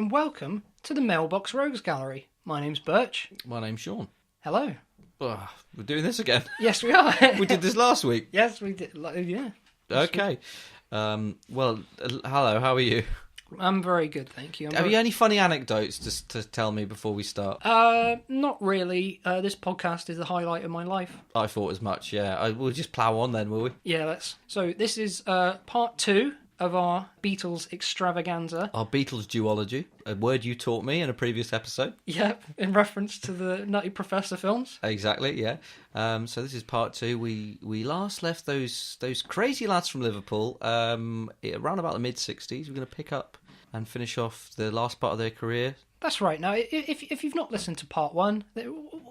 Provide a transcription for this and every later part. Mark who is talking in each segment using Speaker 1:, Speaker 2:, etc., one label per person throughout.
Speaker 1: and welcome to the Mailbox Rogues Gallery. My name's Birch.
Speaker 2: My name's Sean.
Speaker 1: Hello.
Speaker 2: Ugh, we're doing this again.
Speaker 1: Yes, we are.
Speaker 2: We did this last week.
Speaker 1: Yes, we did. Yeah.
Speaker 2: Okay. Well, hello, how are you?
Speaker 1: I'm very good, thank you.
Speaker 2: Have you any funny anecdotes to tell me before we start?
Speaker 1: Not really. This podcast is the highlight of my life.
Speaker 2: I thought as much, yeah. We'll just plough on then, will we?
Speaker 1: Yeah, let's. So this is part 2 of our Beatles extravaganza.
Speaker 2: Our Beatles duology, a word you taught me in a previous episode.
Speaker 1: Yep, in reference to the Nutty Professor films.
Speaker 2: Exactly, yeah. So this is part 2. We last left those crazy lads from Liverpool around about the mid-60s. We're going to pick up and finish off the last part of their career.
Speaker 1: That's right. Now, if you've not listened to part 1,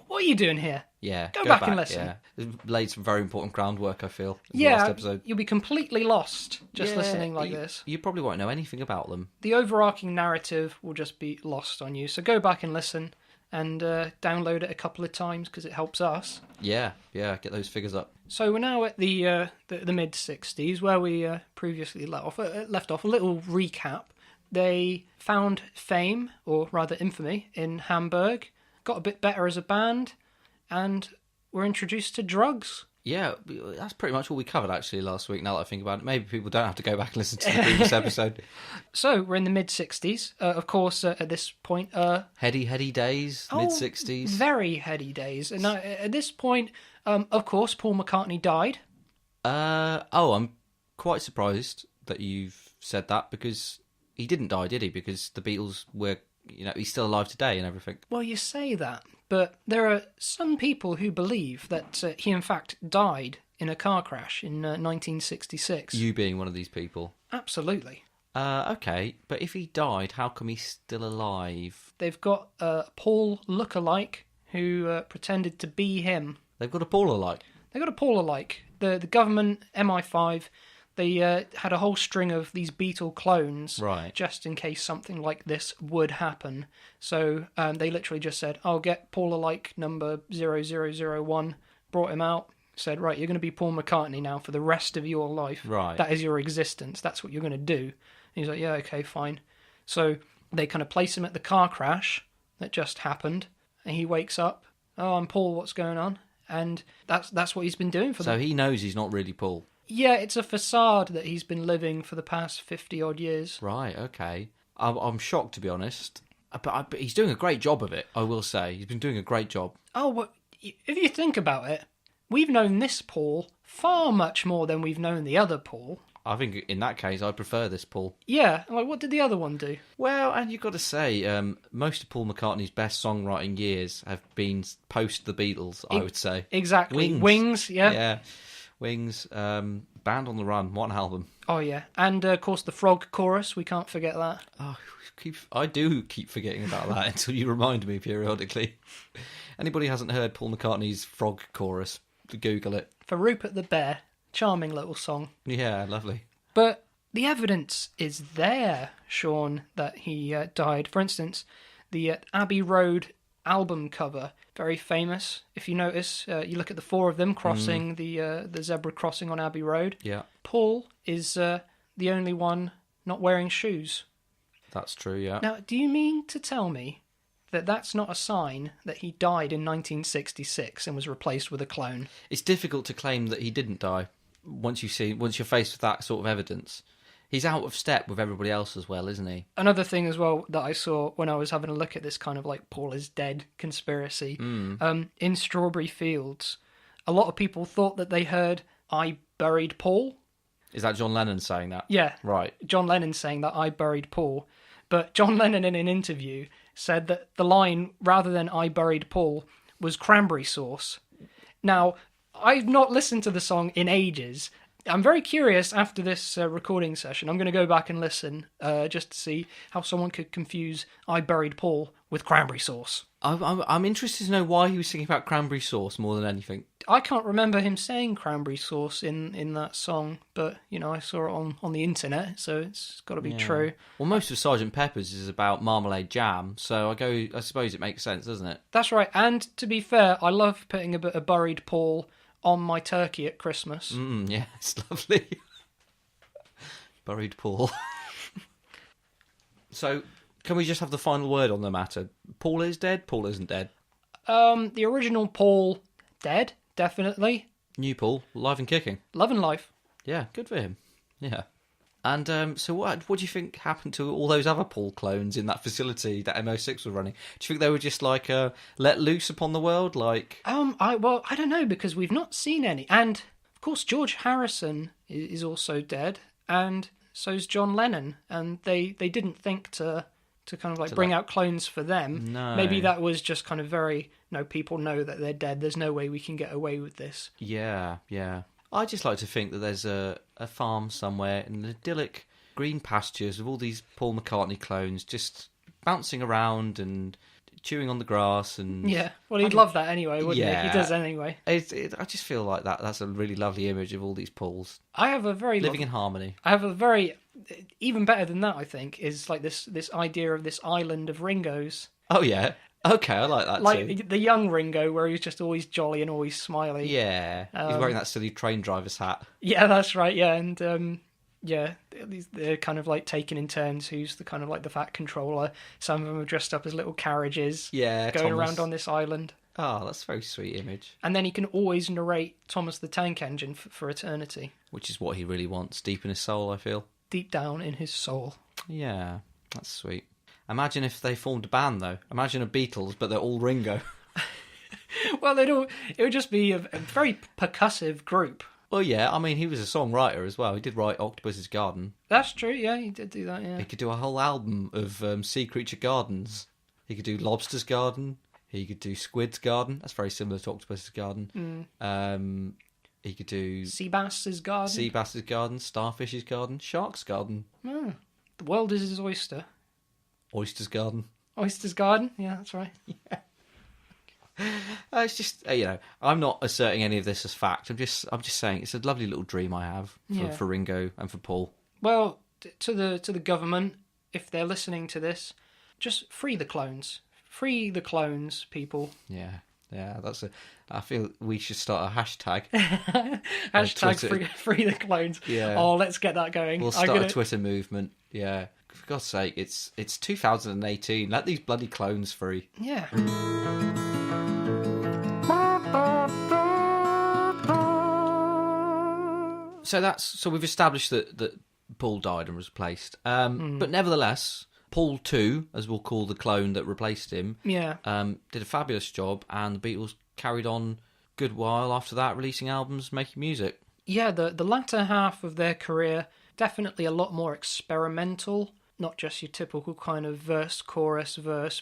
Speaker 1: what are you doing here?
Speaker 2: Yeah,
Speaker 1: go back and listen.
Speaker 2: Yeah. It laid some very important groundwork, I feel, in the last episode.
Speaker 1: You'll be completely lost just listening like this.
Speaker 2: You probably won't know anything about them.
Speaker 1: The overarching narrative will just be lost on you. So go back and listen and download it a couple of times because it helps us.
Speaker 2: Yeah, get those figures up.
Speaker 1: So we're now at the mid-60s where we previously left off. A little recap. They found fame, or rather infamy, in Hamburg, got a bit better as a band, and were introduced to drugs.
Speaker 2: Yeah, that's pretty much all we covered, actually, last week, now that I think about it. Maybe people don't have to go back and listen to the previous episode.
Speaker 1: So, we're in the mid-60s. Of course, at this point...
Speaker 2: heady days, mid-60s.
Speaker 1: Very heady days. And at this point, of course, Paul McCartney died.
Speaker 2: I'm quite surprised that you've said that, because... He didn't die, did he? Because the Beatles were, he's still alive today and everything.
Speaker 1: Well, you say that, but there are some people who believe that he, in fact, died in a car crash in 1966.
Speaker 2: You being one of these people?
Speaker 1: Absolutely.
Speaker 2: Okay, but if he died, how come he's still alive?
Speaker 1: They've got Paul lookalike who pretended to be him.
Speaker 2: They've got a Paul alike?
Speaker 1: They've got a Paul alike. The government, MI5... They had a whole string of these Beatle clones,
Speaker 2: right,
Speaker 1: just in case something like this would happen. So they literally just said, "I'll get Paul alike number 0001." Brought him out, said, "Right, you're going to be Paul McCartney now for the rest of your life.
Speaker 2: Right,
Speaker 1: that is your existence. That's what you're going to do." And he's like, "Yeah, okay, fine." So they kind of place him at the car crash that just happened, and he wakes up. "Oh, I'm Paul. What's going on?" And that's what he's been doing for.
Speaker 2: So he knows he's not really Paul.
Speaker 1: Yeah, it's a facade that he's been living for the past 50-odd years.
Speaker 2: Right, okay. I'm shocked, to be honest. But he's doing a great job of it, I will say. He's been doing a great job.
Speaker 1: Oh, well, if you think about it, we've known this Paul far much more than we've known the other Paul.
Speaker 2: I think in that case, I prefer this Paul.
Speaker 1: Yeah, like what did the other one do?
Speaker 2: Well, and you've got to say, most of Paul McCartney's best songwriting years have been post the Beatles, I would say.
Speaker 1: Exactly. Wings, yeah.
Speaker 2: Yeah. Wings, Band on the Run, what an album.
Speaker 1: Oh, yeah. And, of course, the Frog Chorus, we can't forget that.
Speaker 2: Oh, I do keep forgetting about that until you remind me periodically. Anybody who hasn't heard Paul McCartney's Frog Chorus, Google it.
Speaker 1: For Rupert the Bear, charming little song.
Speaker 2: Yeah, lovely.
Speaker 1: But the evidence is there, Sean, that he died. For instance, the Abbey Road album cover, very famous. If you notice, you look at the 4 of them crossing the zebra crossing on Abbey Road.
Speaker 2: Yeah.
Speaker 1: Paul is the only one not wearing shoes.
Speaker 2: That's true, yeah.
Speaker 1: Now, do you mean to tell me that that's not a sign that he died in 1966 and was replaced with a clone?
Speaker 2: It's difficult to claim that he didn't die once you're faced with that sort of evidence. He's out of step with everybody else as well, isn't he?
Speaker 1: Another thing as well that I saw when I was having a look at this kind of like Paul is dead conspiracy, in Strawberry Fields, a lot of people thought that they heard "I buried Paul."
Speaker 2: Is that John Lennon saying that?
Speaker 1: Yeah.
Speaker 2: Right.
Speaker 1: John Lennon saying that "I buried Paul." But John Lennon in an interview said that the line, rather than "I buried Paul," was cranberry sauce. Now, I've not listened to the song in ages. I'm very curious after this recording session. I'm going to go back and listen just to see how someone could confuse "I buried Paul" with cranberry sauce.
Speaker 2: I'm interested to know why he was singing about cranberry sauce more than anything.
Speaker 1: I can't remember him saying cranberry sauce in that song, but I saw it on the internet, so it's got to be true.
Speaker 2: Well, most of Sgt. Pepper's is about marmalade jam, so I suppose it makes sense, doesn't it?
Speaker 1: That's right. And to be fair, I love putting a bit of buried Paul on my turkey at Christmas.
Speaker 2: Yeah, it's lovely. Buried Paul. So, Can we just have the final word on the matter? Paul is dead. Paul isn't dead.
Speaker 1: The original Paul, dead, definitely.
Speaker 2: New Paul, alive and kicking.
Speaker 1: Love and life.
Speaker 2: Yeah, good for him. Yeah. And so what do you think happened to all those other Paul clones in that facility that MO6 was running? Do you think they were just like let loose upon the world? Like,
Speaker 1: I don't know, because we've not seen any. And of course, George Harrison is also dead, and so's John Lennon. And they didn't think to kind of like bring out clones for them.
Speaker 2: No.
Speaker 1: Maybe that was just kind of very, no, people know that they're dead. There's no way we can get away with this.
Speaker 2: Yeah. I just like to think that there's a farm somewhere in the idyllic green pastures with all these Paul McCartney clones just bouncing around and chewing on the grass. And
Speaker 1: yeah, well, he'd love that anyway, wouldn't he? He does anyway.
Speaker 2: I just feel like that's a really lovely image of all these Pauls
Speaker 1: I have a very
Speaker 2: living in harmony.
Speaker 1: I have a very, even better than that, I think, is like this idea of this island of Ringos.
Speaker 2: Oh yeah. Okay, I like that too.
Speaker 1: Like the young Ringo, where he's just always jolly and always smiley.
Speaker 2: Yeah, he's wearing that silly train driver's hat.
Speaker 1: Yeah, that's right. Yeah, and they're kind of like taking in turns who's the kind of like the fat controller. Some of them are dressed up as little carriages.
Speaker 2: Yeah,
Speaker 1: going
Speaker 2: Thomas.
Speaker 1: around on this island.
Speaker 2: Oh, that's a very sweet image.
Speaker 1: And then he can always narrate Thomas the Tank Engine for eternity.
Speaker 2: Which is what he really wants, deep in his soul, I feel.
Speaker 1: Deep down in his soul.
Speaker 2: Yeah, that's sweet. Imagine if they formed a band, though. Imagine a Beatles, but they're all Ringo.
Speaker 1: Well, it would just be a very percussive group.
Speaker 2: Well, yeah, I mean, he was a songwriter as well. He did write Octopus's Garden.
Speaker 1: That's true, yeah, he did do that, yeah.
Speaker 2: He could do a whole album of sea creature gardens. He could do Lobster's Garden. He could do Squid's Garden. That's very similar to Octopus's Garden. He could do
Speaker 1: Sea Bass's Garden.
Speaker 2: Sea Bass's Garden, Starfish's Garden, Shark's Garden.
Speaker 1: The world is his oyster.
Speaker 2: Oyster's Garden.
Speaker 1: Oyster's Garden, yeah, that's right.
Speaker 2: Yeah. It's just I'm not asserting any of this as fact. I'm just saying it's a lovely little dream I have for Ringo and for Paul. Well,
Speaker 1: to the government, if they're listening to this, just free the clones. Free the clones, people.
Speaker 2: Yeah, that's I feel we should start a hashtag.
Speaker 1: Hashtag free the clones.
Speaker 2: Yeah.
Speaker 1: Oh, let's get that going.
Speaker 2: We'll start a Twitter movement. Yeah. For God's sake, it's 2018. Let these bloody clones free.
Speaker 1: Yeah.
Speaker 2: So we've established that Paul died and was replaced. But nevertheless, Paul 2, as we'll call the clone that replaced him, did a fabulous job, and the Beatles carried on a good while after that, releasing albums, making music.
Speaker 1: Yeah, the latter half of their career, definitely a lot more experimental. Not just your typical kind of verse, chorus,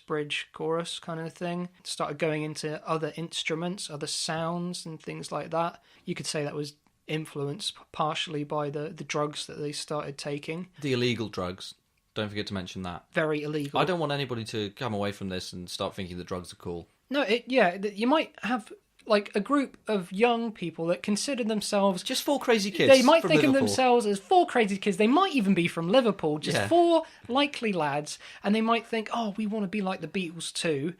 Speaker 1: bridge, chorus kind of thing. Started going into other instruments, other sounds and things like that. You could say that was influenced partially by the drugs that they started taking.
Speaker 2: The illegal drugs. Don't forget to mention that.
Speaker 1: Very illegal.
Speaker 2: I don't want anybody to come away from this and start thinking that drugs are cool.
Speaker 1: No, you might have like a group of young people that consider themselves
Speaker 2: just four crazy kids.
Speaker 1: They might
Speaker 2: from
Speaker 1: think
Speaker 2: Liverpool.
Speaker 1: of themselves as four crazy kids. They might even be from Liverpool, just four likely lads, and they might think, "Oh, we want to be like the Beatles too."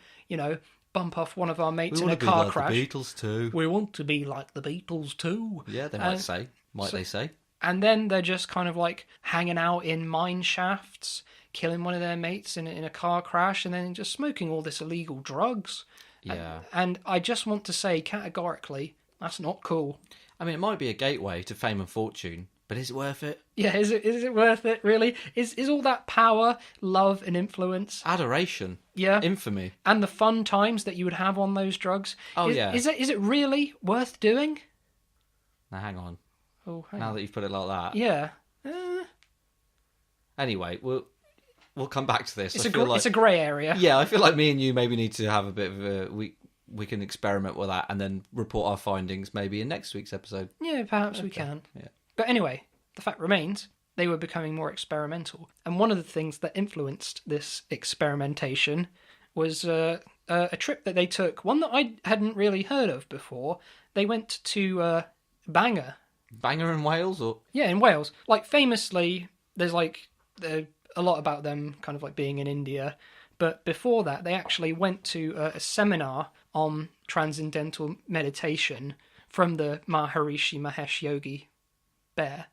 Speaker 1: Bump off one of our mates in a car crash.
Speaker 2: The Beatles too.
Speaker 1: We want to be like the Beatles too.
Speaker 2: Yeah, they might say. They say?
Speaker 1: And then they're just kind of like hanging out in mine shafts, killing one of their mates in a car crash, and then just smoking all this illegal drugs.
Speaker 2: Yeah.
Speaker 1: And I just want to say categorically, that's not cool.
Speaker 2: I mean, it might be a gateway to fame and fortune, but is it worth it?
Speaker 1: Yeah, is it worth it, really? Is all that power, love, and influence?
Speaker 2: Adoration.
Speaker 1: Yeah.
Speaker 2: Infamy.
Speaker 1: And the fun times that you would have on those drugs.
Speaker 2: Oh,
Speaker 1: Is it really worth doing?
Speaker 2: Now, hang on.
Speaker 1: Oh,
Speaker 2: now that you've put it like that.
Speaker 1: Yeah.
Speaker 2: Anyway, we'll come back to this.
Speaker 1: It's a grey area.
Speaker 2: Yeah, I feel like me and you maybe need to have a bit of a... We can experiment with that and then report our findings maybe in next week's episode.
Speaker 1: Yeah, perhaps we can.
Speaker 2: Yeah.
Speaker 1: But anyway, the fact remains, they were becoming more experimental. And one of the things that influenced this experimentation was a trip that they took, one that I hadn't really heard of before. They went to Bangor.
Speaker 2: Bangor in Wales? Or
Speaker 1: Yeah, in Wales. Like, famously, there's like a lot about them kind of like being in India. But before that, they actually went to a seminar on transcendental meditation from the Maharishi Mahesh Yogi Bear.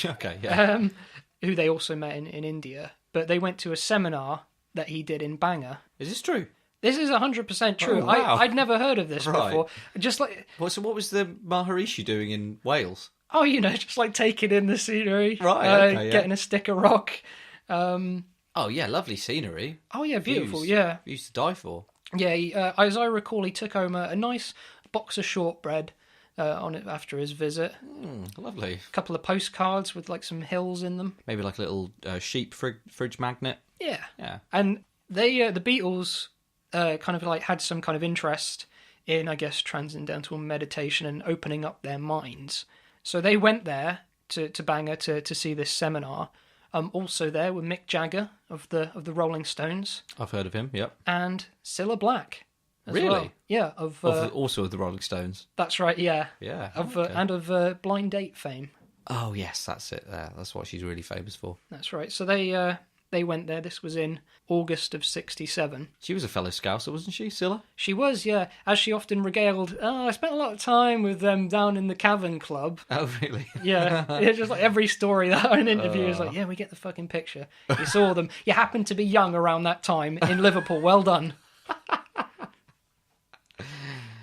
Speaker 2: Okay, yeah.
Speaker 1: Who they also met in India. but they went to a seminar that he did in Bangor.
Speaker 2: Is this true?
Speaker 1: This is 100% true.
Speaker 2: Oh, wow.
Speaker 1: I'd never heard of this
Speaker 2: Right.
Speaker 1: before. Just like,
Speaker 2: So what was the Maharishi doing in Wales?
Speaker 1: just like taking in the scenery.
Speaker 2: Right, okay, yeah.
Speaker 1: Getting a stick of rock.
Speaker 2: Oh, yeah, lovely scenery.
Speaker 1: Oh, yeah, beautiful,
Speaker 2: Views.
Speaker 1: yeah.
Speaker 2: Views to die for.
Speaker 1: Yeah, as I recall, he took home a nice box of shortbread on it after his visit.
Speaker 2: Lovely.
Speaker 1: A couple of postcards with like some hills in them.
Speaker 2: Maybe like a little sheep fridge magnet.
Speaker 1: Yeah.
Speaker 2: Yeah.
Speaker 1: And they, the Beatles, kind of like had some kind of interest in, I guess, transcendental meditation and opening up their minds. So they went there to Bangor to see this seminar. Also there were Mick Jagger of the Rolling Stones
Speaker 2: I've heard of him, yep.
Speaker 1: and Cilla Black. As
Speaker 2: Really?
Speaker 1: well. Yeah,
Speaker 2: Also of the Rolling Stones.
Speaker 1: that's right. Yeah,
Speaker 2: Yeah.
Speaker 1: and of Blind Date fame.
Speaker 2: Oh, yes, that's it there. That's what she's really famous for.
Speaker 1: That's right. So they went there. This was in August of '67.
Speaker 2: She was a fellow Scouser, wasn't she, Scylla?
Speaker 1: She was, yeah, as she often regaled. Oh, I spent a lot of time with them down in the Cavern Club.
Speaker 2: Oh, really?
Speaker 1: Yeah, it's just like every story that an interview is like, yeah, we get the fucking picture. You saw them. You happened to be young around that time in Liverpool. Well done.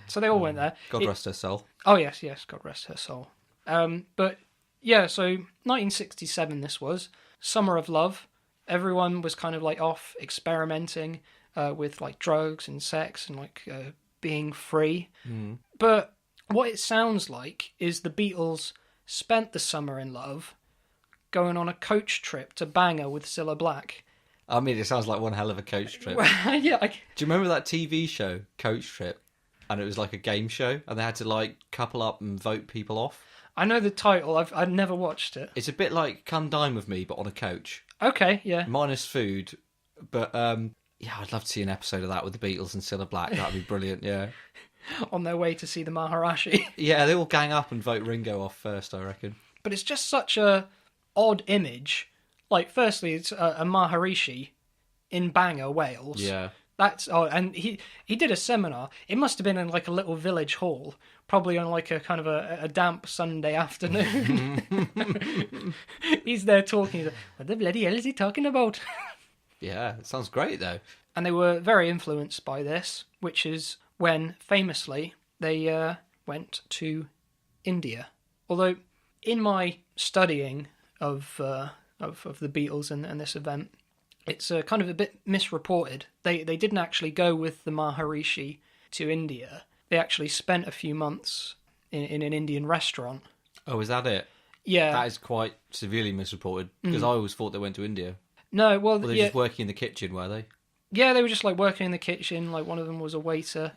Speaker 1: So they all went there.
Speaker 2: God rest her soul.
Speaker 1: Oh, yes, God rest her soul. But, yeah, so 1967 this was. Summer of Love. Everyone was kind of like off experimenting with like drugs and sex and like being free. But what it sounds like is the Beatles spent the summer in love going on a coach trip to Bangor with Cilla Black.
Speaker 2: I mean, it sounds like one hell of a coach trip.
Speaker 1: Yeah,
Speaker 2: Do you remember that TV show, Coach Trip? And it was like a game show, and they had to like couple up and vote people off.
Speaker 1: I know the title. I've never watched it.
Speaker 2: It's a bit like Come Dine With Me, but on a coach.
Speaker 1: Okay, yeah.
Speaker 2: Minus food. But, yeah, I'd love to see an episode of that with the Beatles and Cilla Black. That'd be brilliant, yeah.
Speaker 1: On their way to see the Maharishi.
Speaker 2: Yeah, they all gang up and vote Ringo off first, I reckon.
Speaker 1: But it's just such a odd image. Like, firstly, it's a Maharishi in Bangor, Wales.
Speaker 2: Yeah.
Speaker 1: And he did a seminar. It must have been in like a little village hall, probably on like a kind of a damp Sunday afternoon. He's there talking. He's like, what the bloody hell is he talking about?
Speaker 2: Yeah, it sounds great, though.
Speaker 1: And they were very influenced by this, which is when, famously, they went to India. Although, in my studying of the Beatles and this event, it's kind of a bit misreported. They didn't actually go with the Maharishi to India. They actually spent a few months in an Indian restaurant.
Speaker 2: Oh, is that it?
Speaker 1: Yeah.
Speaker 2: That is quite severely misreported, because I always thought they went to India.
Speaker 1: No, well,
Speaker 2: Well, they're
Speaker 1: yeah,
Speaker 2: just working in the kitchen, were they?
Speaker 1: yeah, they were just like working in the kitchen. Like one of them was a waiter.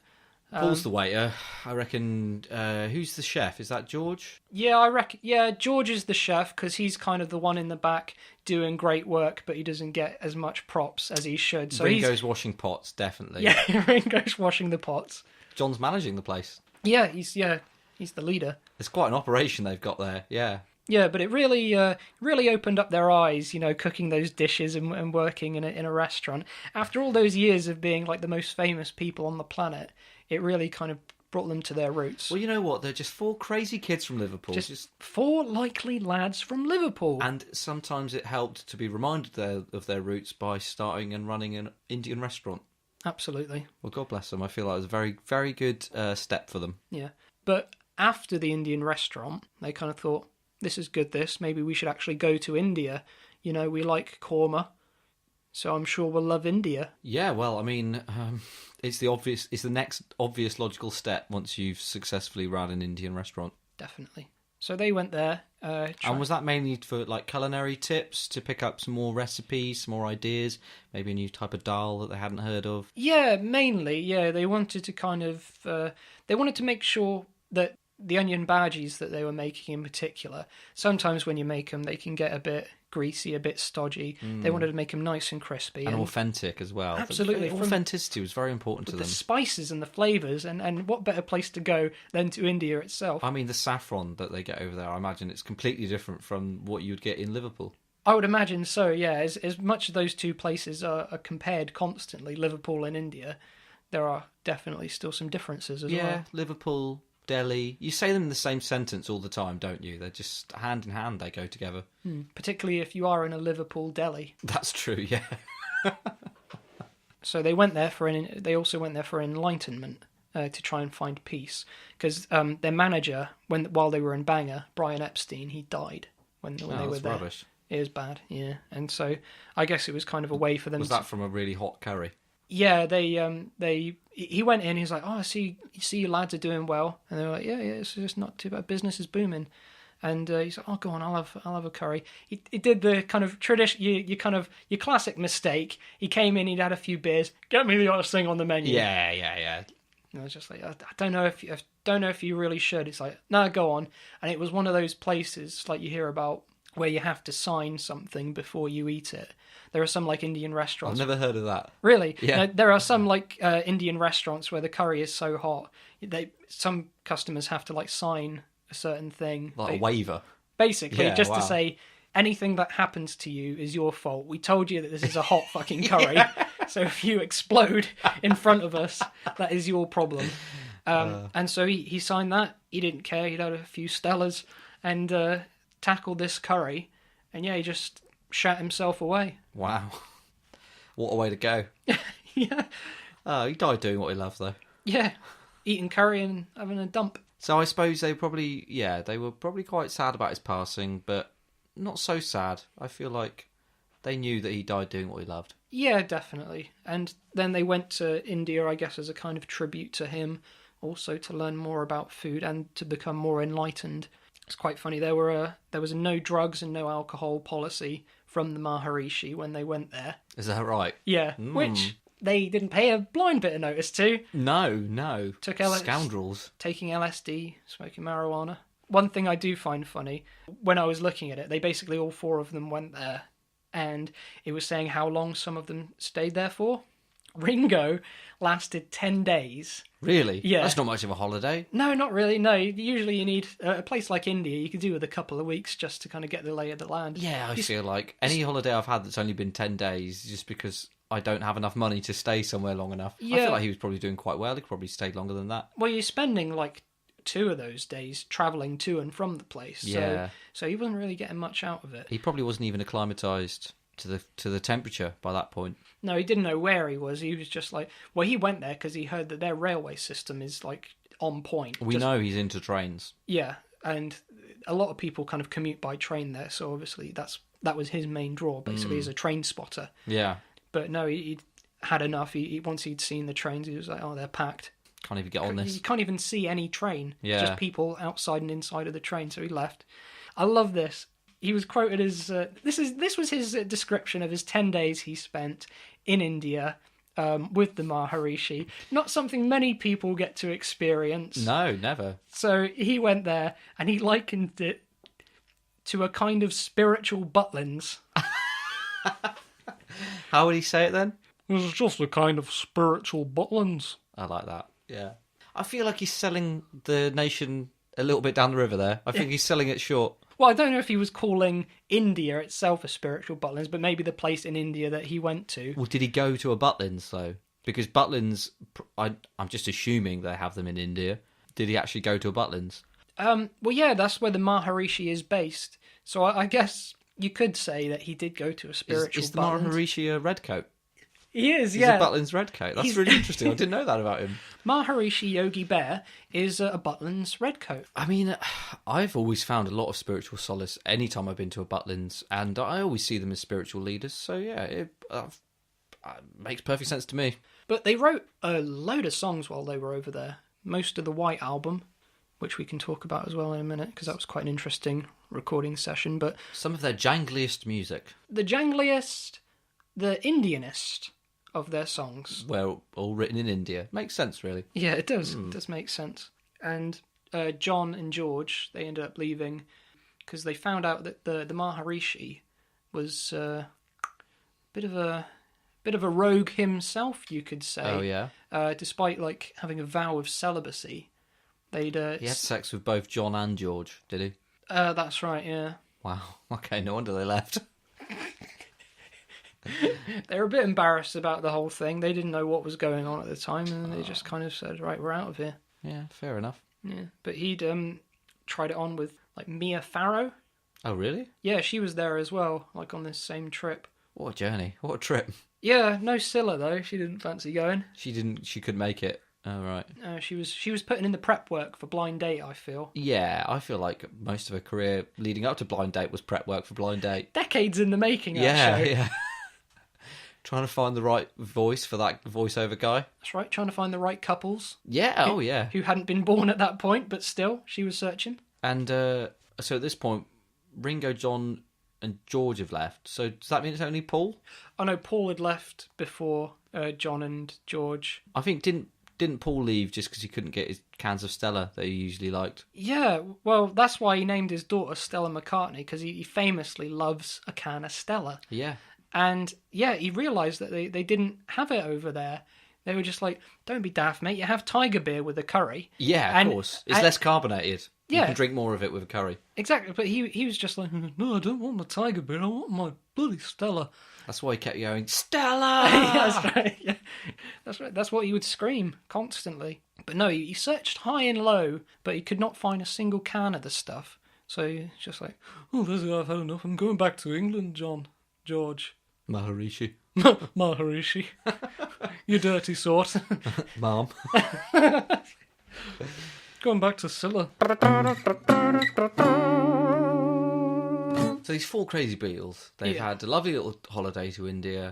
Speaker 2: Paul's the waiter. I reckon, who's the chef? Is that George?
Speaker 1: Yeah, I reckon. Yeah, George is the chef because he's kind of the one in the back doing great work, but he doesn't get as much props as he should. So
Speaker 2: Ringo's washing pots, definitely.
Speaker 1: yeah, Ringo's washing the pots.
Speaker 2: John's managing the place.
Speaker 1: Yeah, he's the leader.
Speaker 2: It's quite an operation they've got there, yeah.
Speaker 1: Yeah, but it really opened up their eyes, cooking those dishes and working in a restaurant. After all those years of being like the most famous people on the planet, it really kind of brought them to their roots.
Speaker 2: Well, you know what? They're just four crazy kids from Liverpool.
Speaker 1: Just four likely lads from Liverpool.
Speaker 2: And sometimes it helped to be reminded of their roots by starting and running an Indian restaurant.
Speaker 1: Absolutely.
Speaker 2: Well, God bless them. I feel like it was a very, very good step for them.
Speaker 1: Yeah. But after the Indian restaurant, they kind of thought, this is good, this. Maybe we should actually go to India. We like korma, so I'm sure we'll love India.
Speaker 2: Yeah, well, I mean, it's the next obvious logical step once you've successfully run an Indian restaurant.
Speaker 1: Definitely. So they went there.
Speaker 2: And was that mainly for like culinary tips, to pick up some more recipes, some more ideas, maybe a new type of dal that they hadn't heard of?
Speaker 1: Yeah, mainly. Yeah, they wanted to kind of they wanted to make sure that the onion bhajis that they were making in particular, sometimes when you make them, they can get a bit greasy, a bit stodgy. They wanted to make them nice and crispy.
Speaker 2: And authentic as well.
Speaker 1: Absolutely.
Speaker 2: Authenticity was very important to them.
Speaker 1: The spices and the flavours, and what better place to go than to India itself?
Speaker 2: I mean, the saffron that they get over there, I imagine it's completely different from what you'd get in Liverpool.
Speaker 1: I would imagine so, yeah. As much as those two places are compared constantly, Liverpool and India, there are definitely still some differences as well.
Speaker 2: Yeah, Liverpool deli. You say them in the same sentence all the time, don't you? They're just hand in hand, they go together.
Speaker 1: Particularly if you are in a Liverpool deli.
Speaker 2: That's true, yeah.
Speaker 1: So they also went there for enlightenment, to try and find peace. Because their manager, while they were in Bangor, Brian Epstein, he died when they were there.
Speaker 2: Rubbish.
Speaker 1: It was bad, yeah. And so I guess it was kind of a way for them
Speaker 2: Was that from a really hot curry?
Speaker 1: Yeah, he went in, he's like, oh, I see you lads are doing well. And they were like, yeah, it's just not too bad. Business is booming. And he's like, oh, go on, I'll have a curry. He did the kind of tradition, your classic mistake. He came in, he'd had a few beers. Get me the other thing on the menu.
Speaker 2: Yeah.
Speaker 1: And I was just like, I don't know if you really should. It's like, no, go on. And it was one of those places like you hear about where you have to sign something before you eat it. There are some like Indian restaurants.
Speaker 2: I've never heard of that.
Speaker 1: Really?
Speaker 2: Yeah.
Speaker 1: There are some like Indian restaurants where the curry is so hot, some customers have to like sign a certain thing.
Speaker 2: Like a waiver.
Speaker 1: Basically,
Speaker 2: Yeah,
Speaker 1: just
Speaker 2: wow.
Speaker 1: to say anything that happens to you is your fault. We told you that this is a hot fucking curry. So if you explode in front of us, that is your problem. And so he signed that. He didn't care. He'd had a few Stellas and tackled this curry. And yeah, he just shat himself away.
Speaker 2: Wow. What a way to go.
Speaker 1: Yeah.
Speaker 2: Oh, he died doing what he loved, though.
Speaker 1: Yeah. Eating curry and having a dump.
Speaker 2: So I suppose they were probably quite sad about his passing, but not so sad. I feel like they knew that he died doing what he loved.
Speaker 1: Yeah, definitely. And then they went to India, I guess, as a kind of tribute to him, also to learn more about food and to become more enlightened. It's quite funny. There was a no drugs and no alcohol policy from the Maharishi when they went there.
Speaker 2: Is that right?
Speaker 1: Yeah, which they didn't pay a blind bit of notice to.
Speaker 2: No.
Speaker 1: Took
Speaker 2: Scoundrels.
Speaker 1: Taking LSD, smoking marijuana. One thing I do find funny, when I was looking at it, they basically all four of them went there, and it was saying how long some of them stayed there for. Ringo lasted 10 days.
Speaker 2: Really?
Speaker 1: Yeah.
Speaker 2: That's not much of a holiday.
Speaker 1: No, not really. No, usually you need a place like India. You could do with a couple of weeks just to kind of get the lay of the land.
Speaker 2: Yeah, I feel like any holiday I've had that's only been 10 days is just because I don't have enough money to stay somewhere long enough. I
Speaker 1: Yeah.
Speaker 2: feel like he was probably doing quite well. He could probably stayed longer than that.
Speaker 1: Well, you're spending like 2 of those days travelling to and from the place.
Speaker 2: Yeah.
Speaker 1: So he wasn't really getting much out of it.
Speaker 2: He probably wasn't even acclimatised to the temperature by that point.
Speaker 1: No, he didn't know where he was. He was just like, well, he went there because he heard that their railway system is like on point.
Speaker 2: We know he's into trains.
Speaker 1: Yeah, and a lot of people kind of commute by train there, so obviously that was his main draw, basically, as a train spotter.
Speaker 2: Yeah.
Speaker 1: But no, he had enough. Once he'd seen the trains, he was like, oh, they're packed.
Speaker 2: Can't even get on this.
Speaker 1: You can't even see any train.
Speaker 2: Yeah.
Speaker 1: Just people outside and inside of the train, so he left. I love this. He was quoted as this was his description of his 10 days he spent in India with the Maharishi. Not something many people get to experience.
Speaker 2: No, never.
Speaker 1: So he went there and he likened it to a kind of spiritual Butlins.
Speaker 2: How would he say it then?
Speaker 1: It was just a kind of spiritual Butlins.
Speaker 2: I like that. Yeah. I feel like he's selling the nation a little bit down the river there. I think he's selling it short.
Speaker 1: Well, I don't know if he was calling India itself a spiritual Butlins, but maybe the place in India that he went to.
Speaker 2: Well, did he go to a Butlins, though? Because Butlins, I'm just assuming they have them in India. Did he actually go to a Butlins?
Speaker 1: Well, yeah, that's where the Maharishi is based. So I guess you could say that he did go to a spiritual
Speaker 2: Is the
Speaker 1: Butlins.
Speaker 2: Maharishi a redcoat?
Speaker 1: He is,
Speaker 2: He's
Speaker 1: yeah.
Speaker 2: a Butlins redcoat. That's really interesting. I didn't know that about him.
Speaker 1: Maharishi Yogi Bear is a Butlins redcoat.
Speaker 2: I mean, I've always found a lot of spiritual solace anytime I've been to a Butlins, and I always see them as spiritual leaders. So yeah, it makes perfect sense to me.
Speaker 1: But they wrote a load of songs while they were over there. Most of the White Album, which we can talk about as well in a minute, because that was quite an interesting recording session. But
Speaker 2: Some of their jangliest music.
Speaker 1: the jangliest, the Indianist of their songs.
Speaker 2: Well, all written in India. Makes sense, really.
Speaker 1: Yeah, it does. It does make sense. And John and George, they ended up leaving because they found out that the Maharishi was a bit of a rogue himself, you could say.
Speaker 2: Oh, yeah?
Speaker 1: Despite like having a vow of celibacy, they'd
Speaker 2: He had sex with both John and George, did he?
Speaker 1: that's right, yeah.
Speaker 2: Wow. Okay, no wonder they left.
Speaker 1: They were a bit embarrassed about the whole thing. They didn't know what was going on at the time, and they just kind of said, right, we're out of here.
Speaker 2: Yeah, fair enough.
Speaker 1: Yeah, but he'd tried it on with like Mia Farrow.
Speaker 2: Oh, really?
Speaker 1: Yeah, she was there as well, like on this same trip.
Speaker 2: What a journey. What a trip.
Speaker 1: Yeah, no Scylla though. She didn't fancy going.
Speaker 2: She couldn't make it. Oh, right.
Speaker 1: She was putting in the prep work for Blind Date, I feel.
Speaker 2: Yeah, I feel like most of her career leading up to Blind Date was prep work for Blind Date.
Speaker 1: Decades in the making,
Speaker 2: Yeah,
Speaker 1: that show.
Speaker 2: yeah. Trying to find the right voice for that voiceover guy.
Speaker 1: That's right, trying to find the right couples.
Speaker 2: Yeah, oh yeah.
Speaker 1: Who hadn't been born at that point, but still, she was searching.
Speaker 2: And so at this point, Ringo, John, and George have left. So does that mean it's only Paul?
Speaker 1: Oh no, Paul had left before John and George.
Speaker 2: I think didn't Paul leave just because he couldn't get his cans of Stella that he usually liked?
Speaker 1: Yeah, well, that's why he named his daughter Stella McCartney, because he famously loves a can of Stella.
Speaker 2: Yeah.
Speaker 1: And yeah, he realised that they didn't have it over there. They were just like, don't be daft, mate. You have tiger beer with a curry.
Speaker 2: Yeah, of course. It's less carbonated.
Speaker 1: Yeah.
Speaker 2: You can drink more of it with a curry.
Speaker 1: Exactly, but he was just like, no, I don't want my tiger beer. I want my bloody Stella.
Speaker 2: That's why he kept going, Stella!
Speaker 1: Yeah, that's right. Yeah. That's right. That's what he would scream constantly. But no, he searched high and low, but he could not find a single can of the stuff. So he's just like, oh, this is I've had enough. I'm going back to England, George.
Speaker 2: Maharishi.
Speaker 1: Maharishi. You dirty sort.
Speaker 2: Mom.
Speaker 1: Going back to Scylla.
Speaker 2: So these four crazy Beatles, they've had a lovely little holiday to India.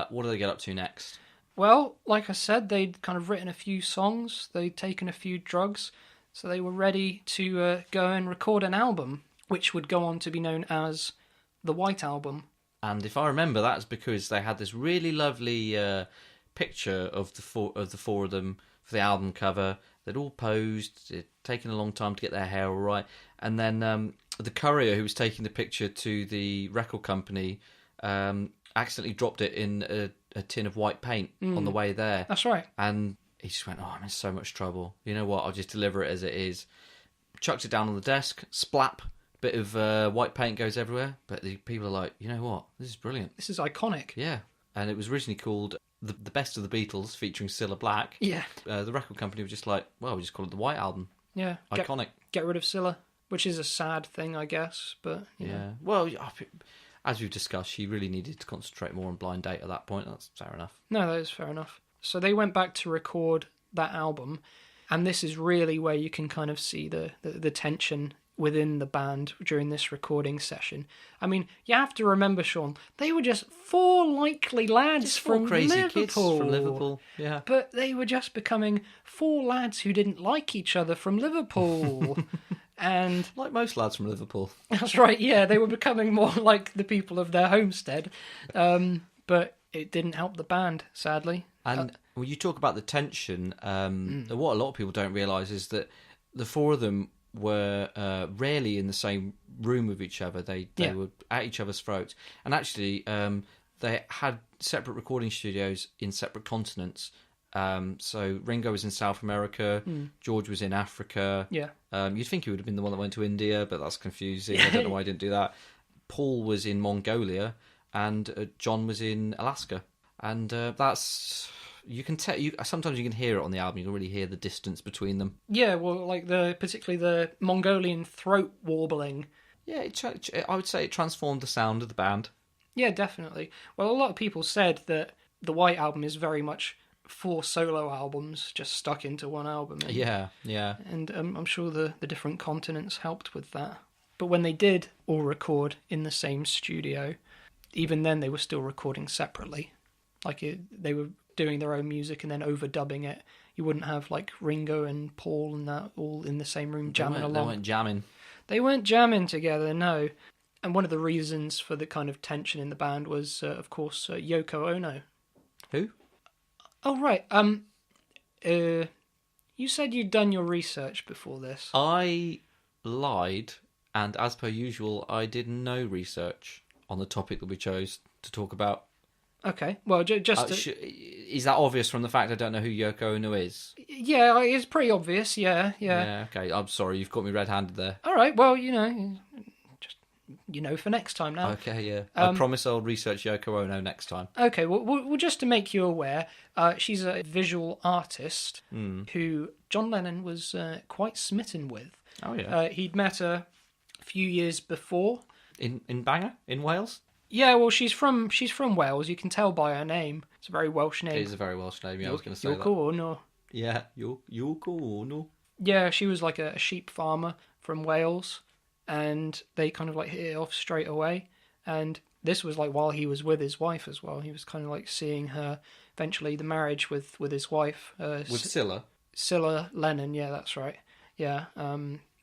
Speaker 2: What do they get up to next?
Speaker 1: Well, like I said, they'd kind of written a few songs. They'd taken a few drugs. So they were ready to go and record an album, which would go on to be known as the White Album.
Speaker 2: And if I remember, that's because they had this really lovely picture of the four of them for the album cover. They'd all posed. It'd taken a long time to get their hair all right. And then the courier who was taking the picture to the record company accidentally dropped it in a tin of white paint on the way there.
Speaker 1: That's right.
Speaker 2: And he just went, I'm in so much trouble. You know what? I'll just deliver it as it is. Chucked it down on the desk. Splap. Bit of white paint goes everywhere. But the people are like, you know what? This is brilliant.
Speaker 1: This is iconic.
Speaker 2: Yeah. And it was originally called The Best of the Beatles, featuring Cilla Black.
Speaker 1: Yeah.
Speaker 2: The record company was just like, well, we just call it the White Album.
Speaker 1: Yeah.
Speaker 2: Iconic.
Speaker 1: Get rid of Scylla, which is a sad thing, I guess. But you know.
Speaker 2: Well, as we've discussed, she really needed to concentrate more on Blind Date at that point. That's fair enough.
Speaker 1: No, that is fair enough. So they went back to record that album, and this is really where you can kind of see the tension within the band during this recording session. I mean, you have to remember, Sean, they were just four likely lads from
Speaker 2: crazy
Speaker 1: Liverpool.
Speaker 2: Kids from Liverpool. Yeah.
Speaker 1: But they were just becoming four lads who didn't like each other from Liverpool. And
Speaker 2: like most lads from Liverpool.
Speaker 1: That's right, yeah, they were becoming more like the people of their homestead. But it didn't help the band, sadly.
Speaker 2: And when you talk about the tension, what a lot of people don't realise is that the four of them were rarely in the same room with each other. They were at each other's throats. And actually, they had separate recording studios in separate continents. So Ringo was in South America, George was in Africa.
Speaker 1: Yeah.
Speaker 2: You'd think he would have been the one that went to India, but that's confusing. I don't know why he didn't do that. Paul was in Mongolia, and John was in Alaska. And that's... You can tell. Sometimes you can hear it on the album. You can really hear the distance between them.
Speaker 1: Yeah, well, like particularly the Mongolian throat warbling.
Speaker 2: Yeah, I would say it transformed the sound of the band.
Speaker 1: Yeah, definitely. Well, a lot of people said that the White Album is very much 4 solo albums just stuck into one album.
Speaker 2: Yeah.
Speaker 1: And I'm sure the different continents helped with that. But when they did all record in the same studio, even then they were still recording separately. They were doing their own music and then overdubbing it. You wouldn't have like Ringo and Paul and that all in the same room jamming along.
Speaker 2: They weren't jamming.
Speaker 1: They weren't jamming together, no. And one of the reasons for the kind of tension in the band was, of course, Yoko Ono.
Speaker 2: Who?
Speaker 1: Oh, right. You said you'd done your research before this.
Speaker 2: I lied, and as per usual, I did no research on the topic that we chose to talk about.
Speaker 1: Okay, well, just...
Speaker 2: is that obvious from the fact I don't know who Yoko Ono is?
Speaker 1: Yeah, it's pretty obvious, yeah.
Speaker 2: Yeah, okay, I'm sorry, you've caught me red-handed there.
Speaker 1: All right, well, just for next time now.
Speaker 2: Okay, yeah. I promise I'll research Yoko Ono next time.
Speaker 1: Okay, well, just to make you aware, she's a visual artist who John Lennon was quite smitten with.
Speaker 2: Oh yeah.
Speaker 1: He'd met her a few years before.
Speaker 2: In Bangor in Wales.
Speaker 1: Yeah, well, she's from Wales. You can tell by her name. It's a very Welsh name.
Speaker 2: It is a very Welsh name. Yeah, I was going to say that.
Speaker 1: Yoko Ono.
Speaker 2: Yeah, Yoko Ono.
Speaker 1: Yeah, she was like a sheep farmer from Wales, and they kind of like hit it off straight away. And this was like while he was with his wife as well. He was kind of like seeing her eventually the marriage with his wife.
Speaker 2: With Cilla.
Speaker 1: Cilla Lennon. Yeah, that's right. Yeah.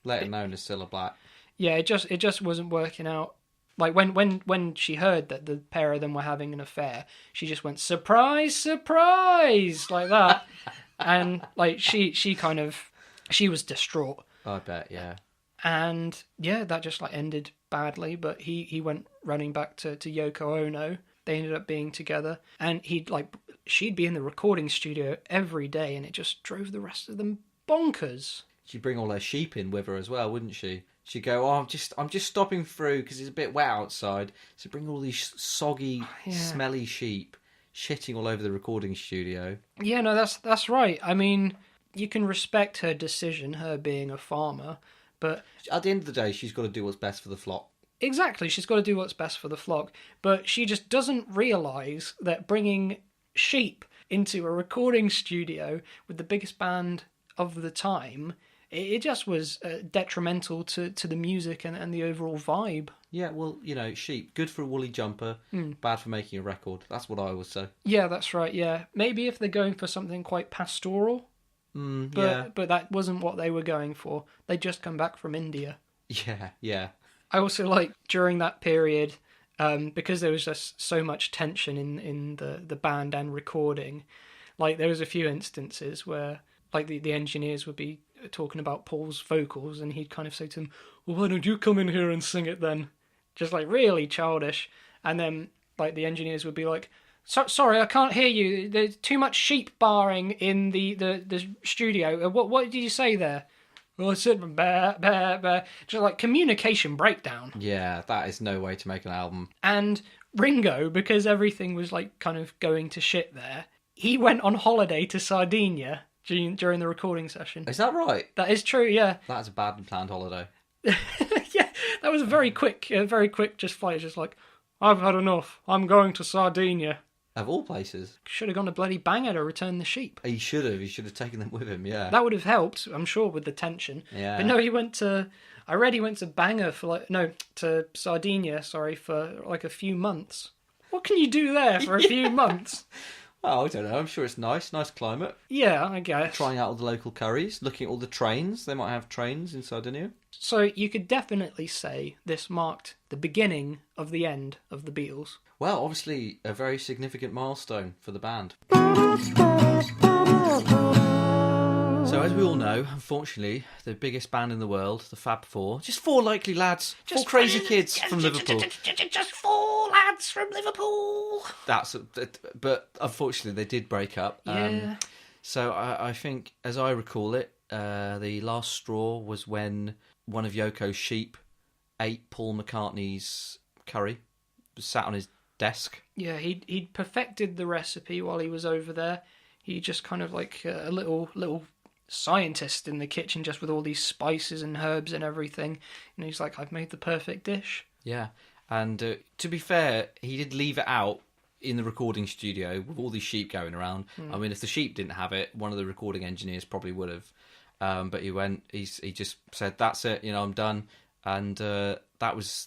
Speaker 2: Later known as Cilla Black.
Speaker 1: Yeah, it just wasn't working out. Like when she heard that the pair of them were having an affair, she just went surprise, surprise, like that, and like she was distraught.
Speaker 2: I bet, yeah.
Speaker 1: And yeah, that just like ended badly. But he went running back to Yoko Ono. They ended up being together, and she'd be in the recording studio every day, and it just drove the rest of them bonkers.
Speaker 2: She'd bring all her sheep in with her as well, wouldn't she? She'd go, I'm just stopping through because it's a bit wet outside. So bring all these soggy, smelly sheep shitting all over the recording studio.
Speaker 1: Yeah, no, that's right. I mean, you can respect her decision, her being a farmer, but
Speaker 2: at the end of the day, she's got to do what's best for the flock.
Speaker 1: Exactly, she's got to do what's best for the flock. But she just doesn't realise that bringing sheep into a recording studio with the biggest band of the time, it just was detrimental to the music and the overall vibe.
Speaker 2: Yeah, well, sheep, good for a woolly jumper, bad for making a record. That's what I always say.
Speaker 1: Yeah, that's right, yeah. Maybe if they're going for something quite pastoral, but that wasn't what they were going for. They'd just come back from India.
Speaker 2: Yeah.
Speaker 1: I also like, during that period, because there was just so much tension in the band and recording, like there was a few instances where like the engineers would be talking about Paul's vocals, and he'd kind of say to him, well, why don't you come in here and sing it then? Just like really childish. And then like the engineers would be like, sorry, I can't hear you. There's too much sheep barring in the studio. What did you say there? Well, I said bah, bah, bah. Just like communication breakdown.
Speaker 2: Yeah, that is no way to make an album.
Speaker 1: And Ringo, because everything was like kind of going to shit there, he went on holiday to Sardinia during the recording session.
Speaker 2: Is that right?
Speaker 1: That is true, yeah.
Speaker 2: That's a badly planned holiday.
Speaker 1: Yeah, that was a very quick just flight. Just like, I've had enough. I'm going to Sardinia.
Speaker 2: Of all places.
Speaker 1: Should have gone to bloody Bangor to return the sheep.
Speaker 2: He should have. He should have taken them with him, yeah.
Speaker 1: That would have helped, I'm sure, with the tension.
Speaker 2: Yeah.
Speaker 1: But no, he went to... I read he went to Bangor to Sardinia, for like a few months. What can you do there for a few months?
Speaker 2: Well, I don't know. I'm sure it's nice climate.
Speaker 1: Yeah, I guess.
Speaker 2: Trying out all the local curries, looking at all the trains. They might have trains in Sardinia.
Speaker 1: So you could definitely say this marked the beginning of the end of the Beatles.
Speaker 2: Well, obviously a very significant milestone for the band. So as we all know, unfortunately, the biggest band in the world, the Fab Four, just four likely lads, four crazy kids from Liverpool.
Speaker 1: Just four lads from Liverpool.
Speaker 2: But unfortunately, they did break up.
Speaker 1: Yeah.
Speaker 2: So I think, as I recall it, the last straw was when one of Yoko's sheep ate Paul McCartney's curry, sat on his desk.
Speaker 1: Yeah, he'd perfected the recipe while he was over there. He just kind of like a little scientist in the kitchen, just with all these spices and herbs and everything. And he's like, I've made the perfect dish.
Speaker 2: Yeah, and to be fair, he did leave it out in the recording studio with all these sheep going around. I mean, if the sheep didn't have it, one of the recording engineers probably would have. But he just said, that's it, I'm done. And that was,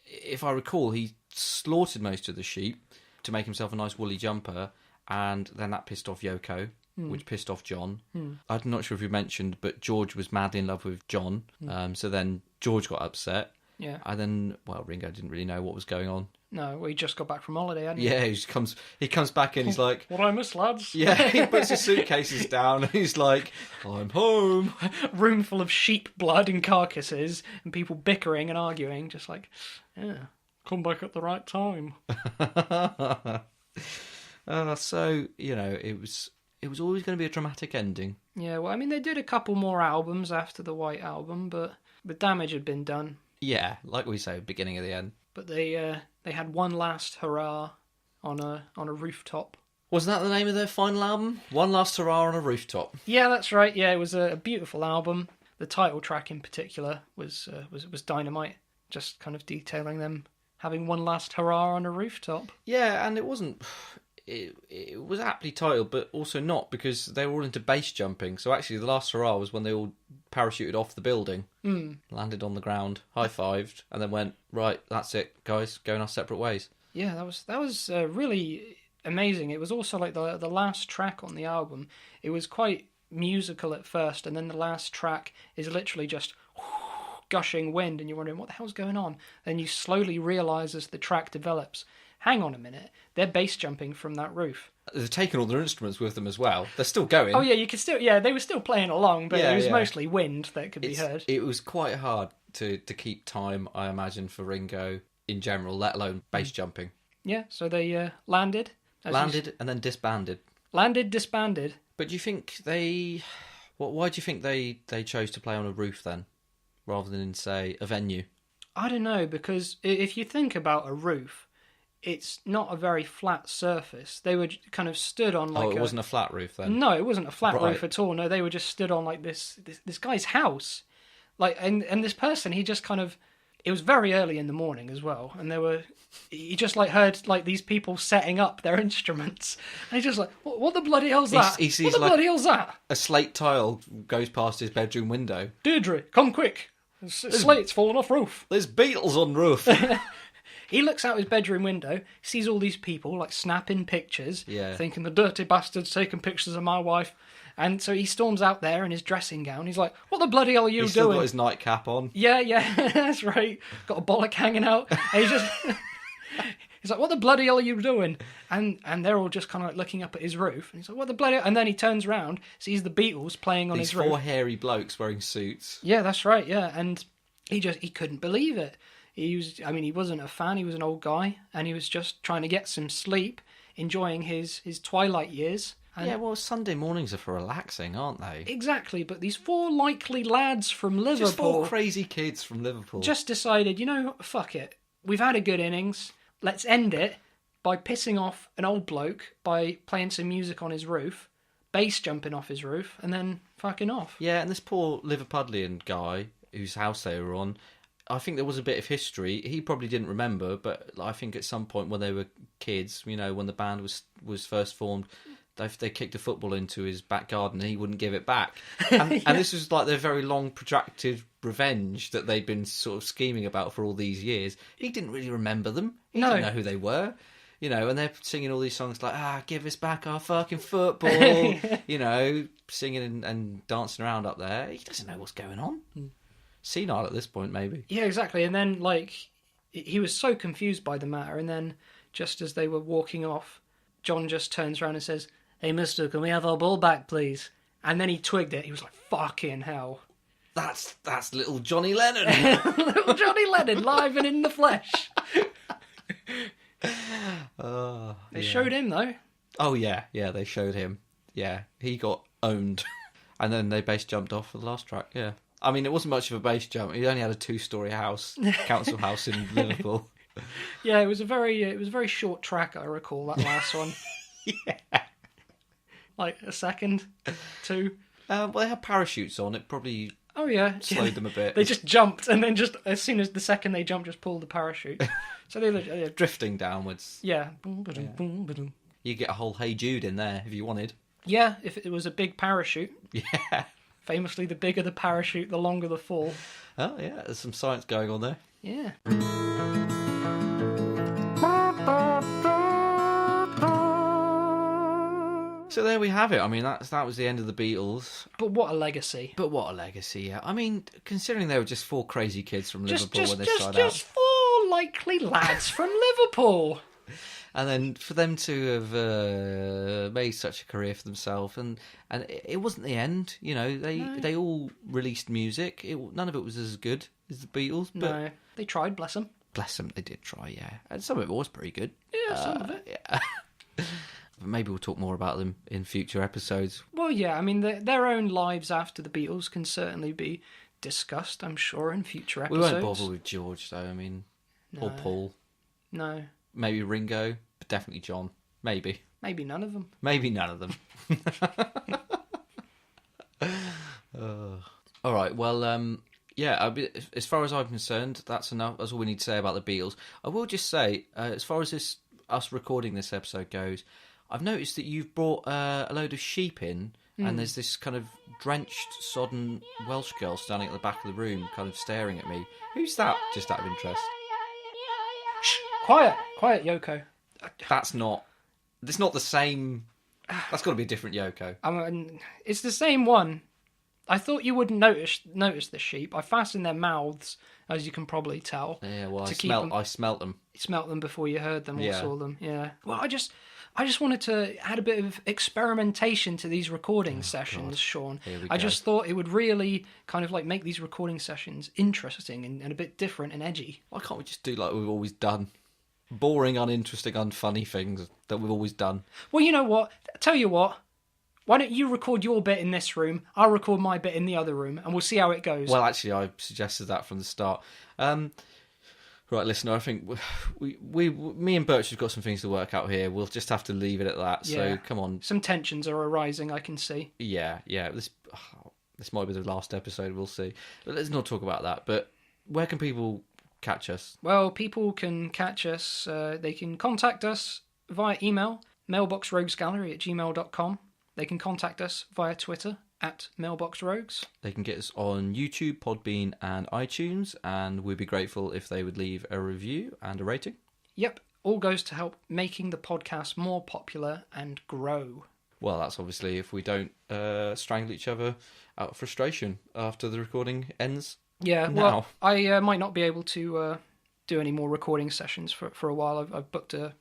Speaker 2: if I recall, he slaughtered most of the sheep to make himself a nice woolly jumper, and then that pissed off Yoko, which pissed off John. I'm not sure if you mentioned, but George was madly in love with John, so then George got upset.
Speaker 1: Yeah.
Speaker 2: And then, Ringo didn't really know what was going on.
Speaker 1: No, he just got back from holiday, hadn't he?
Speaker 2: Yeah, he comes back in, he's like...
Speaker 1: What I miss, lads?
Speaker 2: Yeah, he puts his suitcases down and he's like, I'm home.
Speaker 1: Room full of sheep blood and carcasses and people bickering and arguing, just like, yeah, come back at the right time.
Speaker 2: So, it was always going to be a dramatic ending.
Speaker 1: Yeah, well, I mean, they did a couple more albums after the White Album, but the damage had been done.
Speaker 2: Yeah, like we say, beginning of the end.
Speaker 1: But they had one last hurrah on a rooftop.
Speaker 2: Wasn't that the name of their final album? One Last Hurrah on a Rooftop.
Speaker 1: Yeah, that's right. Yeah, it was a beautiful album. The title track in particular was dynamite. Just kind of detailing them having one last hurrah on a rooftop.
Speaker 2: Yeah, and it wasn't. It was aptly titled, but also not, because they were all into base jumping. So actually, the last hurrah was when they all parachuted off the building, landed on the ground, high-fived, and then went, right, that's it, guys, going our separate ways.
Speaker 1: Yeah, that was really amazing. It was also like the last track on the album. It was quite musical at first, and then the last track is literally just gushing wind, and you're wondering what the hell's going on. Then you slowly realise as the track develops, hang on a minute, they're base jumping from that roof.
Speaker 2: They've taken all their instruments with them as well. They're still going.
Speaker 1: Oh yeah, you could still, they were still playing along, but it was mostly wind that could be heard.
Speaker 2: It was quite hard to keep time, I imagine, for Ringo in general, let alone base jumping.
Speaker 1: Yeah, so they landed.
Speaker 2: And then disbanded.
Speaker 1: Landed, disbanded.
Speaker 2: But do you think why do you think they chose to play on a roof then, rather than, say, a venue?
Speaker 1: I don't know, because if you think about a roof, it's not a very flat surface. They were kind of stood on like
Speaker 2: it wasn't a flat roof then?
Speaker 1: No, it wasn't a flat
Speaker 2: Right.
Speaker 1: roof at all. No, they were just stood on like this guy's house. Like, and this person, he just kind of... It was very early in the morning as well, and he just like heard like these people setting up their instruments, and he's just like, what the bloody hell's that?
Speaker 2: He sees
Speaker 1: what the bloody hell's that?
Speaker 2: A slate tile goes past his bedroom window.
Speaker 1: Deirdre, come quick. Slate's fallen off roof.
Speaker 2: There's Beatles on roof.
Speaker 1: He looks out his bedroom window, sees all these people like snapping pictures,
Speaker 2: Yeah.
Speaker 1: thinking the dirty bastard's taking pictures of my wife. And so he storms out there in his dressing gown. He's like, what the bloody hell are you
Speaker 2: He's
Speaker 1: doing?
Speaker 2: still got his nightcap on.
Speaker 1: Yeah, that's right. Got a bollock hanging out. And he's like, what the bloody hell are you doing? And they're all just kind of like looking up at his roof. And he's like, what the bloody... And then he turns around, sees the Beatles playing on
Speaker 2: These
Speaker 1: his roof.
Speaker 2: four hairy blokes wearing suits.
Speaker 1: Yeah, that's right, yeah. And he couldn't believe it. He wasn't a fan, he was an old guy, and he was just trying to get some sleep, enjoying his twilight years. And
Speaker 2: yeah, well, Sunday mornings are for relaxing, aren't they?
Speaker 1: exactly, but these four likely lads from Liverpool...
Speaker 2: Just four crazy kids from Liverpool.
Speaker 1: just decided, fuck it. We've had a good innings. Let's end it by pissing off an old bloke by playing some music on his roof, bass jumping off his roof, and then fucking off.
Speaker 2: Yeah, and this poor Liverpudlian guy whose house they were on, I think there was a bit of history. He probably didn't remember, but I think at some point when they were kids, when the band was first formed, they kicked a football into his back garden and he wouldn't give it back. And this was like their very long, protracted revenge that they'd been sort of scheming about for all these years. He didn't really remember them. He didn't know who they were. And they're singing all these songs like, give us back our fucking football. Singing and dancing around up there. He doesn't know what's going on. Senile at this point, maybe.
Speaker 1: Yeah, exactly. And then, he was so confused by the matter, and then just as they were walking off, John just turns around and says, "Hey, mister, can we have our ball back, please?" And then he twigged it. He was like, fucking hell.
Speaker 2: That's little Johnny Lennon.
Speaker 1: Little Johnny Lennon, live and in the flesh. They showed him, though.
Speaker 2: Oh, yeah, they showed him. Yeah, he got owned. And then they base jumped off for the last track, yeah. I mean, it wasn't much of a base jump. He only had a 2-storey house, council house in Liverpool.
Speaker 1: Yeah, it was a very short track, I recall, that last one.
Speaker 2: Yeah.
Speaker 1: Like a second, 2.
Speaker 2: Well, they had parachutes on. It probably slowed them a bit.
Speaker 1: They just jumped, and then just as soon as the second they jumped, just pulled the parachute. So they
Speaker 2: drifting downwards.
Speaker 1: Yeah.
Speaker 2: You get a whole Hey Jude in there if you wanted.
Speaker 1: Yeah, if it was a big parachute.
Speaker 2: Yeah.
Speaker 1: Famously, the bigger the parachute, the longer the fall.
Speaker 2: Oh, yeah, there's some science going on there.
Speaker 1: Yeah.
Speaker 2: So there we have it. I mean, that was the end of the Beatles.
Speaker 1: But what a legacy.
Speaker 2: Yeah. I mean, considering they were just four crazy kids from Liverpool when they started
Speaker 1: Just four likely lads from Liverpool.
Speaker 2: And then for them to have made such a career for themselves, and it wasn't the end. They all released music. None of it was as good as the Beatles. But
Speaker 1: no, they tried, bless them.
Speaker 2: Bless them, they did try, yeah. And some of it was pretty good.
Speaker 1: Yeah, some of it.
Speaker 2: Yeah. Maybe we'll talk more about them in future episodes.
Speaker 1: Well, yeah, I mean, their own lives after the Beatles can certainly be discussed, I'm sure, in future episodes.
Speaker 2: We won't bother with George, though, or Paul.
Speaker 1: No.
Speaker 2: Maybe Ringo, but definitely John. Maybe.
Speaker 1: Maybe none of them.
Speaker 2: Maybe none of them. All right. Well, yeah. As far as I'm concerned, that's enough. That's all we need to say about the Beatles. I will just say, as far as us recording this episode goes, I've noticed that you've brought a load of sheep in, and there's this kind of drenched, sodden Welsh girl standing at the back of the room, kind of staring at me. Who's that? Just out of interest.
Speaker 1: Shh! Quiet, Yoko.
Speaker 2: That's not the same. That's got to be a different Yoko.
Speaker 1: It's the same one. I thought you wouldn't notice the sheep. I fastened their mouths, as you can probably tell.
Speaker 2: Yeah, well, I smelt them.
Speaker 1: You smelt them before you heard them or
Speaker 2: Yeah.
Speaker 1: saw them. Yeah. Well, I just wanted to add a bit of experimentation to these recording sessions,
Speaker 2: God.
Speaker 1: Sean.
Speaker 2: Here we
Speaker 1: I
Speaker 2: go.
Speaker 1: just thought it would really kind of like make these recording sessions interesting and a bit different and edgy.
Speaker 2: Why can't we just do like we've always done? Boring, uninteresting, unfunny things that we've always done.
Speaker 1: Well, you know what? Tell you what. Why don't you record your bit in this room? I'll record my bit in the other room, and we'll see how it goes.
Speaker 2: Well, actually, I suggested that from the start. Right, listener, I think me and Birch have got some things to work out here. We'll just have to leave it at that.
Speaker 1: Yeah.
Speaker 2: So come on.
Speaker 1: Some tensions are arising, I can see.
Speaker 2: Yeah. This might be the last episode. We'll see. But let's not talk about that. But where can people catch us?
Speaker 1: Well, people can catch us. They can contact us via email, mailboxroguesgallery@gmail.com. They can contact us via Twitter @mailboxrogues.
Speaker 2: They can get us on YouTube, Podbean, and iTunes, and we'd be grateful if they would leave a review and a rating.
Speaker 1: Yep, all goes to help making the podcast more popular and grow.
Speaker 2: Well, that's obviously if we don't strangle each other out of frustration after the recording ends.
Speaker 1: Yeah,
Speaker 2: now.
Speaker 1: well, I might not be able to do any more recording sessions for a while. I've booked a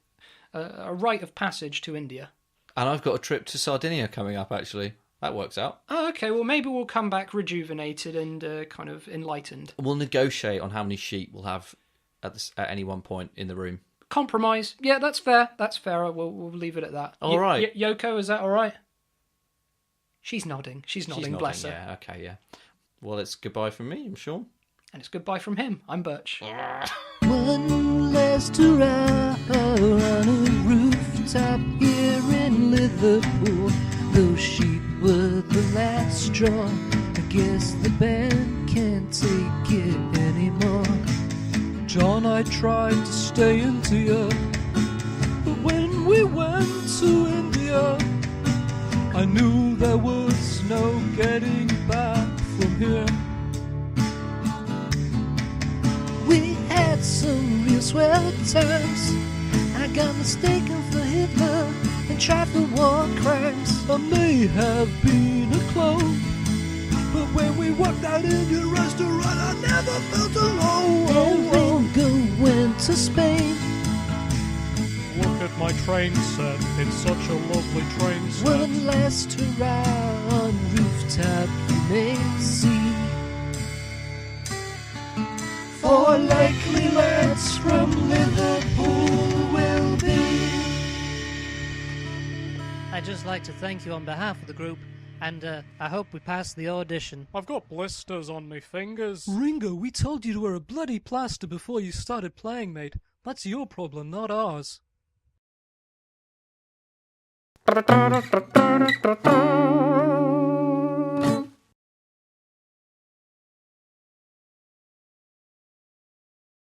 Speaker 1: rite of passage to India.
Speaker 2: And I've got a trip to Sardinia coming up, actually. That works out.
Speaker 1: Oh, okay, well, maybe we'll come back rejuvenated and kind of enlightened.
Speaker 2: We'll negotiate on how many sheep we'll have at any one point in the room.
Speaker 1: Compromise. Yeah, that's fair. That's fair. We'll leave it at that.
Speaker 2: All right.
Speaker 1: Yoko, is that all right? She's nodding. She's nodding, bless her.
Speaker 2: Yeah, okay, yeah. Well, it's goodbye from me, I'm Sean.
Speaker 1: And it's goodbye from him. I'm Birch.
Speaker 3: One last hurrah on a rooftop here in Litherpool. Those sheep were the last straw. I guess the band can't take it anymore. John, I tried to stay into you, but when we went to India, I knew there was no getting back from here. We had some real swell times. I got mistaken for Hitler and tried for war crimes. I may have been a clone, but when we walked out in your restaurant, I never felt alone. And Ringo went to Spain.
Speaker 4: Look at my train set, it's such a lovely train set.
Speaker 3: One last hurrah on rooftop you may see. Four likely lads from Liverpool will be.
Speaker 5: I'd just like to thank you on behalf of the group, and I hope we pass the audition.
Speaker 4: I've got blisters on my fingers.
Speaker 6: Ringo, we told you to wear a bloody plaster before you started playing, mate. That's your problem, not ours.